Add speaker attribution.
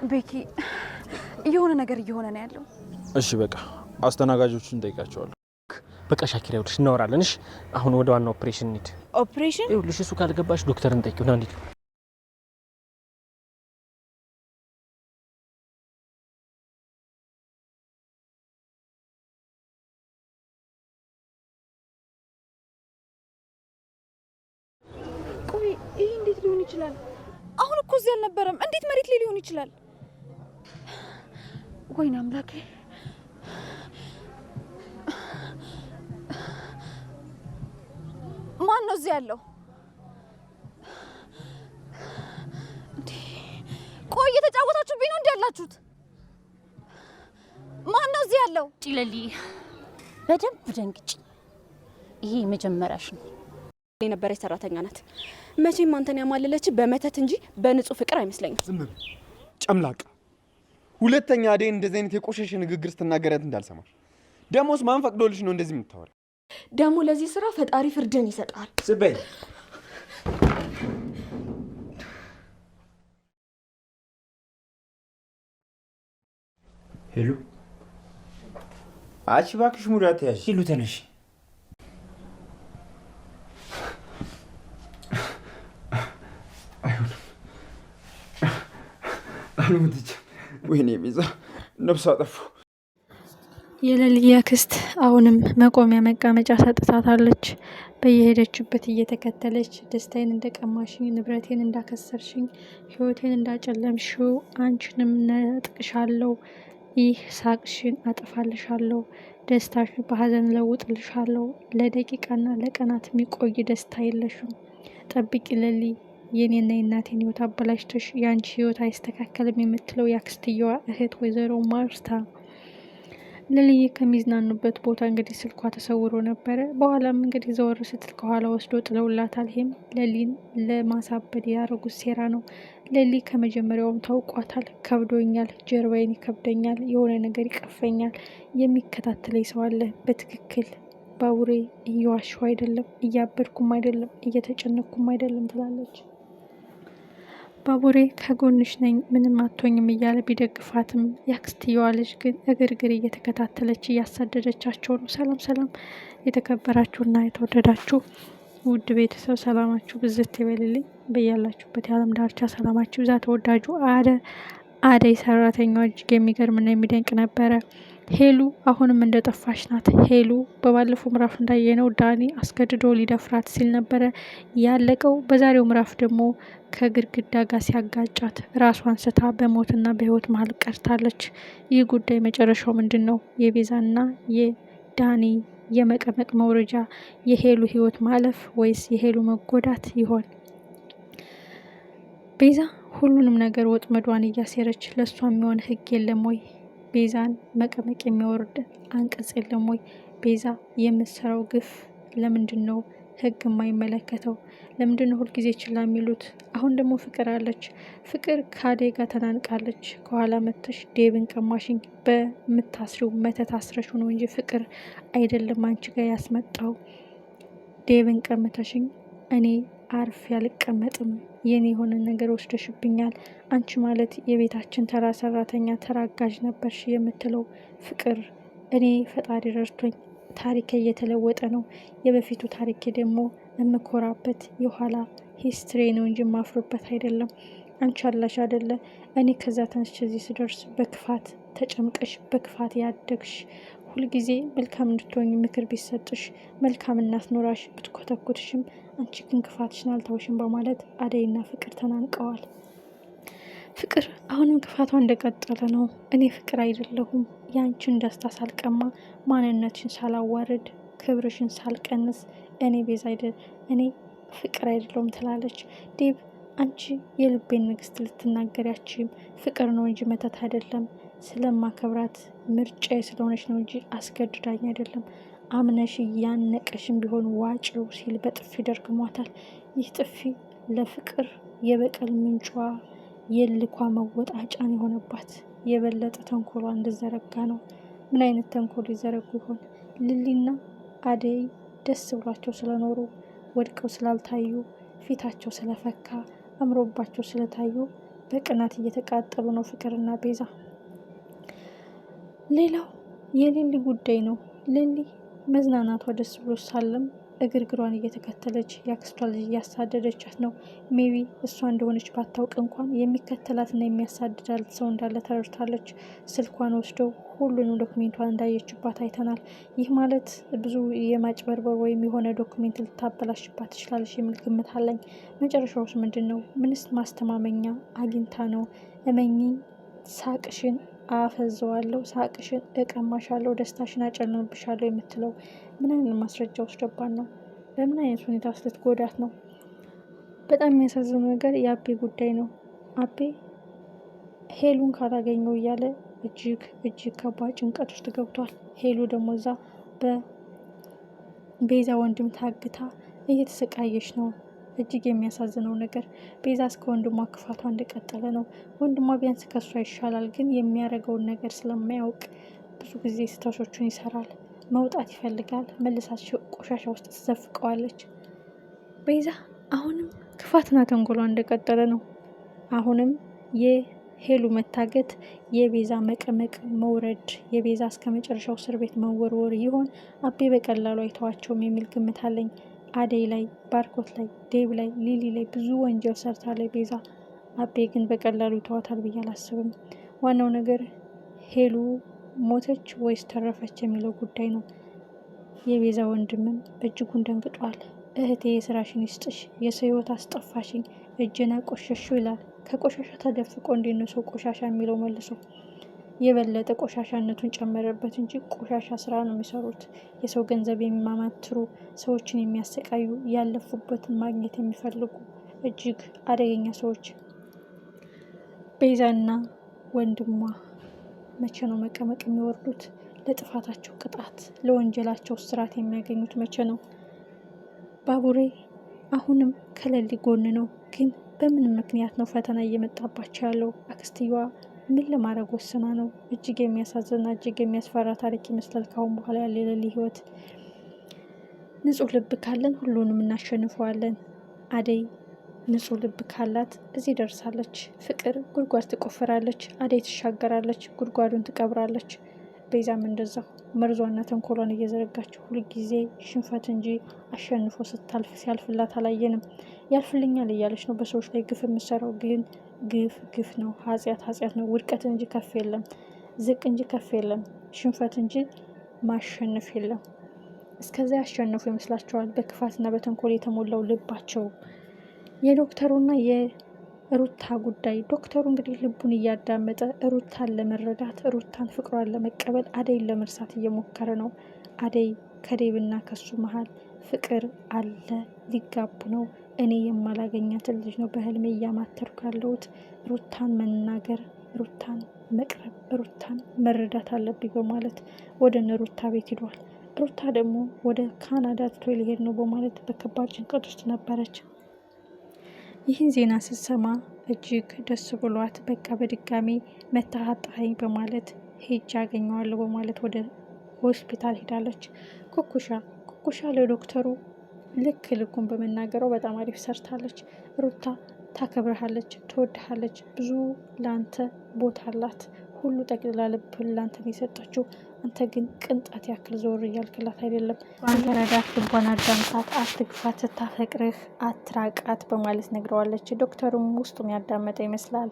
Speaker 1: ቤኪ የሆነ ነገር እየሆነ ነው ያለው።
Speaker 2: እሺ በቃ አስተናጋጆቹን ጠይቃቸዋለሁ።
Speaker 3: በቃ ሻኪራ ይኸውልሽ እናወራለን። እሺ አሁን ወደ ዋናው ኦፕሬሽን እንሂድ።
Speaker 1: ኦፕሬሽን?
Speaker 3: ይኸውልሽ እሱ ካልገባሽ ዶክተርን ጠይቂው። ና እንሂድ።
Speaker 1: ቆይ ይሄ እንዴት ሊሆን ይችላል? አሁን እኮ እዚህ አልነበረም። እንዴት መሬት ላይ ሊሆን ይችላል? ወይኔ አምላኬ! ማን ነው እዚህ ያለው? ቆይ እየተጫወታችሁብኝ ነው እንዴ ያላችሁት? ማን ነው እዚህ ያለው?
Speaker 4: ጭለሊ በደንብ ደንግጭ። ይሄ መጀመሪያሽ ነው።
Speaker 5: የነበረች ሰራተኛ ናት። መቼም አንተን ያማለለች በመተት እንጂ በንጹህ ፍቅር አይመስለኝም።
Speaker 6: ዝም በል ጨምላቃ። ሁለተኛ አደይ እንደዚህ አይነት የቆሸሸ ንግግር ስትናገረት እንዳልሰማሽ። ደሞስ ማን ፈቅዶልሽ ነው እንደዚህ የምታወራ?
Speaker 5: ደግሞ ለዚህ ስራ ፈጣሪ ፍርድን ይሰጣል።
Speaker 6: ዝም በይ።
Speaker 7: ሄሎ አቺ እባክሽ ሙዳት ያዥ። ሄሎ ተነሽ።
Speaker 6: ወይኔ ቤዛ ነፍስ አጠፉ።
Speaker 8: የሌሊት አክስት አሁንም መቆሚያ መቀመጫ ሰጥታታለች። በየሄደችበት እየተከተለች ደስታዬን እንደቀማሽኝ፣ ንብረቴን እንዳከሰርሽኝ፣ ህይወቴን እንዳጨለምሽው አንቺንም ነጥቅሻለሁ። ይህ ሳቅሽን አጠፋልሻለሁ፣ ደስታሽን በሀዘን ለውጥልሻለሁ። ለደቂቃና ለቀናት የሚቆይ ደስታ የለሽም። ጠብቂ ሌሊ፣ የኔና የእናቴን ህይወት አበላሽተሽ የአንቺ ህይወት አይስተካከልም የምትለው የአክስትየዋ እህት ወይዘሮ ማርታ ሌሊዬ ከሚዝናኑበት ቦታ እንግዲህ ስልኳ ተሰውሮ ነበረ። በኋላም እንግዲህ ዘወር ስትል ከኋላ ወስዶ ጥለውላታል። ይሄም ሌሊን ለማሳበድ ያደረጉት ሴራ ነው። ሌሊ ከመጀመሪያውም ታውቋታል። ከብዶኛል፣ ጀርባዬን ይከብደኛል፣ የሆነ ነገር ይቀፈኛል፣ የሚከታተለኝ ሰው አለ። በትክክል ባቡሬ እየዋሸሁ አይደለም፣ እያበድኩም አይደለም፣ እየተጨነኩም አይደለም ትላለች። ባቡሬ ከጎንሽ ነኝ ምንም አትሆኝም እያለ ቢደግፋትም ያክስትየዋ ልጅ ግን እግርግር እየተከታተለች እያሳደደቻቸው ነው። ሰላም ሰላም! የተከበራችሁና የተወደዳችሁ ውድ ቤተሰብ ሰላማችሁ ብዝት ይበልልኝ። በያላችሁበት የዓለም ዳርቻ ሰላማችሁ ብዛ። ተወዳጁ አደይ ሰራተኛዋ እጅግ የሚገርምና የሚደንቅ ነበረ። ሄሉ አሁንም እንደጠፋች ናት። ሄሉ በባለፈው ምዕራፍ እንዳየነው ዳኒ አስገድዶ ሊደፍራት ሲል ነበረ ያለቀው። በዛሬው ምዕራፍ ደግሞ ከግድግዳ ጋር ሲያጋጫት ራሷን ስታ በሞትና በህይወት መሀል ቀርታለች። ይህ ጉዳይ መጨረሻው ምንድን ነው? የቤዛና የዳኒ የመቀመቅ መውረጃ፣ የሄሉ ህይወት ማለፍ ወይስ የሄሉ መጎዳት ይሆን? ቤዛ ሁሉንም ነገር ወጥመዷን እያሴረች ለእሷ የሚሆን ህግ የለም ወይ? ቤዛን መቀመቅ የሚወርድ አንቀጽ የለም ወይ? ቤዛ የምትሰራው ግፍ ለምንድን ነው ህግ የማይመለከተው? ለምንድን ነው ሁልጊዜ ችላ የሚሉት? አሁን ደግሞ ፍቅር አለች። ፍቅር ከአደይ ጋር ተናንቃለች። ከኋላ መተሽ ዴብን ቀማሽኝ፣ በምታስሪው መተት አስረሽው ነው እንጂ ፍቅር አይደለም አንቺ ጋር ያስመጣው። ዴብን ቀምተሽኝ እኔ አርፍ ያልቀመጥም፣ የኔ የሆነ ነገር ወስደሽብኛል። አንቺ ማለት የቤታችን ተራ ሰራተኛ ተራጋዥ ነበርሽ የምትለው ፍቅር። እኔ ፈጣሪ ረድቶኝ ታሪኬ እየተለወጠ ነው። የበፊቱ ታሪኬ ደግሞ የምኮራበት የኋላ ሂስትሪ ነው እንጂ ማፍሮበት አይደለም። አንቺ አላሽ አይደለ? እኔ ከዛ ተነስቼ እዚህ ስደርስ በክፋት ተጨምቀሽ በክፋት ያደግሽ፣ ሁልጊዜ መልካም እንድትሆኝ ምክር ቢሰጥሽ፣ መልካም እናት ኖራሽ ብትኮተኩትሽም አንቺ ግን ክፋትሽን አልታውሽም በማለት አደይና ፍቅር ተናንቀዋል። ፍቅር አሁንም ክፋቷ እንደቀጠለ ነው። እኔ ፍቅር አይደለሁም፣ ያንቺን ደስታ ሳልቀማ፣ ማንነትሽን ሳላዋርድ፣ ክብርሽን ሳልቀንስ እኔ ቤዛ እኔ ፍቅር አይደለሁም ትላለች። ዴብ አንቺ የልቤን ንግስት ልትናገሪያችም ፍቅር ነው እንጂ መተት አይደለም። ስለማከብራት ምርጫ ስለሆነች ነው እንጂ አስገድዳኝ አይደለም። አምነሽ ያነቀሽም ቢሆን ዋጭው ሲል በጥፊ ደርግሟታል። ይህ ጥፊ ለፍቅር የበቀል ምንጯ የልኳ መወጣጫን የሆነባት የበለጠ ተንኮሏ እንድዘረጋ ነው። ምን አይነት ተንኮል ይዘረጉ ይሆን? ልሊና አደይ ደስ ብሏቸው ስለኖሩ ወድቀው ስላልታዩ ፊታቸው ስለፈካ አምሮባቸው ስለታዩ በቅናት እየተቃጠሉ ነው ፍቅርና ቤዛ። ሌላው የሊሊ ጉዳይ ነው። ሊሊ መዝናናቷ ደስ ብሎ ሳለም እግርግሯን እየተከተለች የአክስቷ ልጅ እያሳደደቻት ነው። ሜቢ እሷ እንደሆነች ባታውቅ እንኳን የሚከተላትና የሚያሳድዳት ሰው እንዳለ ተረድታለች። ስልኳን ወስደው ሁሉንም ዶክሜንቷን እንዳየችባት አይተናል። ይህ ማለት ብዙ የማጭበርበር ወይም የሆነ ዶክሜንት ልታበላሽባት ትችላለች የሚል ግምት አለኝ። መጨረሻውስ ምንድን ነው? ምንስ ማስተማመኛ አግኝታ ነው? እመኚኝ ሳቅሽን አፈዘዋለሁ፣ ሳቅሽን እቀማሻለሁ፣ ደስታሽን አጨልምብሻለሁ የምትለው ምን አይነት ማስረጃ ወስደባት ነው? በምን አይነት ሁኔታ ልትጎዳት ነው? በጣም የሚያሳዝነው ነገር የአቤ ጉዳይ ነው። አቤ ሄሉን ካላገኘው እያለ እጅግ ከባድ ጭንቀት ውስጥ ገብቷል። ሄሉ ደግሞ እዛ በቤዛ ወንድም ታግታ እየተሰቃየች ነው። እጅግ የሚያሳዝነው ነገር ቤዛ እስከ ወንድሟ ክፋቷ እንደቀጠለ ነው። ወንድሟ ቢያንስ ከሷ ይሻላል፣ ግን የሚያደርገውን ነገር ስለማያውቅ ብዙ ጊዜ ስህተቶቹን ይሰራል። መውጣት ይፈልጋል። መልሳቸው ቆሻሻ ውስጥ ትዘፍቀዋለች። ቤዛ አሁንም ክፋትና ተንኮሏ እንደቀጠለ ነው። አሁንም የሄሉ መታገት፣ የቤዛ መቀመቅ መውረድ፣ የቤዛ እስከ መጨረሻው እስር ቤት መወርወር ይሆን? አቤ በቀላሉ አይተዋቸውም የሚል ግምት አለኝ። አደይ ላይ፣ ባርኮት ላይ፣ ዴብ ላይ፣ ሊሊ ላይ ብዙ ወንጀል ሰርታለች ቤዛ። አቤ ግን በቀላሉ ይተዋታል ብዬ አላስብም። ዋናው ነገር ሄሉ ሞተች ወይስ ተረፈች የሚለው ጉዳይ ነው። የቤዛ ወንድምም እጅጉን ደንግጧል። እህቴ የስራሽን ይስጥሽ፣ የሰው ህይወት አስጠፋሽኝ፣ እጅን ቆሸሽው ይላል። ከቆሻሻ ተደፍቆ እንዴት ነው ሰው ቆሻሻ የሚለው? መልሶ የበለጠ ቆሻሻነቱን ጨመረበት እንጂ ቆሻሻ ስራ ነው የሚሰሩት። የሰው ገንዘብ የሚማማትሩ፣ ሰዎችን የሚያሰቃዩ፣ ያለፉበትን ማግኘት የሚፈልጉ እጅግ አደገኛ ሰዎች። ቤዛና ወንድሟ መቼ ነው መቀመቅ የሚወርዱት? ለጥፋታቸው ቅጣት፣ ለወንጀላቸው እስራት የሚያገኙት መቼ ነው? ባቡሬ አሁንም ከሌሊ ጎን ነው። ግን በምን ምክንያት ነው ፈተና እየመጣባቸው ያለው? አክስትየዋ ምን ለማድረግ ወስና ነው? እጅግ የሚያሳዝንና እጅግ የሚያስፈራ ታሪክ ይመስላል ካሁን በኋላ ያለ የሌሊ ህይወት። ንጹህ ልብ ካለን ሁሉንም እናሸንፈዋለን። አደይ ንጹህ ልብ ካላት እዚህ ደርሳለች። ፍቅር ጉድጓድ ትቆፍራለች፣ አደይ ትሻገራለች፣ ጉድጓዱን ትቀብራለች። ቤዛም እንደዛው መርዟና ተንኮሏን እየዘረጋች ሁልጊዜ ሽንፈት እንጂ አሸንፎ ስታልፍ ሲያልፍላት አላየንም። ያልፍልኛል እያለች ነው በሰዎች ላይ ግፍ የምሰራው። ግን ግፍ ነው፣ ኃጢአት ነው። ውድቀት እንጂ ከፍ የለም፣ ዝቅ እንጂ ከፍ የለም፣ ሽንፈት እንጂ ማሸነፍ የለም። እስከዚያ ያሸነፉ ይመስላቸዋል በክፋትና በተንኮል የተሞላው ልባቸው። የዶክተሩና የሩታ ጉዳይ። ዶክተሩ እንግዲህ ልቡን እያዳመጠ ሩታን ለመረዳት፣ ሩታን ፍቅሯን ለመቀበል፣ አደይን ለመርሳት እየሞከረ ነው። አደይ ከዴብና ከሱ መሀል ፍቅር አለ፣ ሊጋቡ ነው። እኔ የማላገኛትን ልጅ ነው በህልሜ እያማተርኩ ያለሁት። ሩታን መናገር፣ ሩታን መቅረብ፣ ሩታን መረዳት አለብኝ በማለት ወደ ሩታ ቤት ሂዷል። ሩታ ደግሞ ወደ ካናዳ ትቶ ሊሄድ ነው በማለት በከባድ ጭንቀት ውስጥ ነበረች። ይህን ዜና ስትሰማ እጅግ ደስ ብሏት በቃ በድጋሚ መታሃጣኝ በማለት ሄጅ ያገኘዋለሁ በማለት ወደ ሆስፒታል ሄዳለች። ኩኩሻ ለዶክተሩ ልኩን በመናገረው በጣም አሪፍ ሰርታለች። ሩታ ታከብረሃለች፣ ትወድሃለች፣ ብዙ ለአንተ ቦታ አላት፣ ሁሉ ጠቅልላ ልብህን ላንተ ነው የሰጠችው። አንተ ግን ቅንጣት ያክል ዞር እያልክላት አይደለም። አንተረዳት፣ ልቧን አዳምጣት፣ አትግፋት፣ ስታፈቅርህ አትራቃት በማለት ነግረዋለች። ዶክተሩም ውስጡን ያዳመጠ ይመስላል።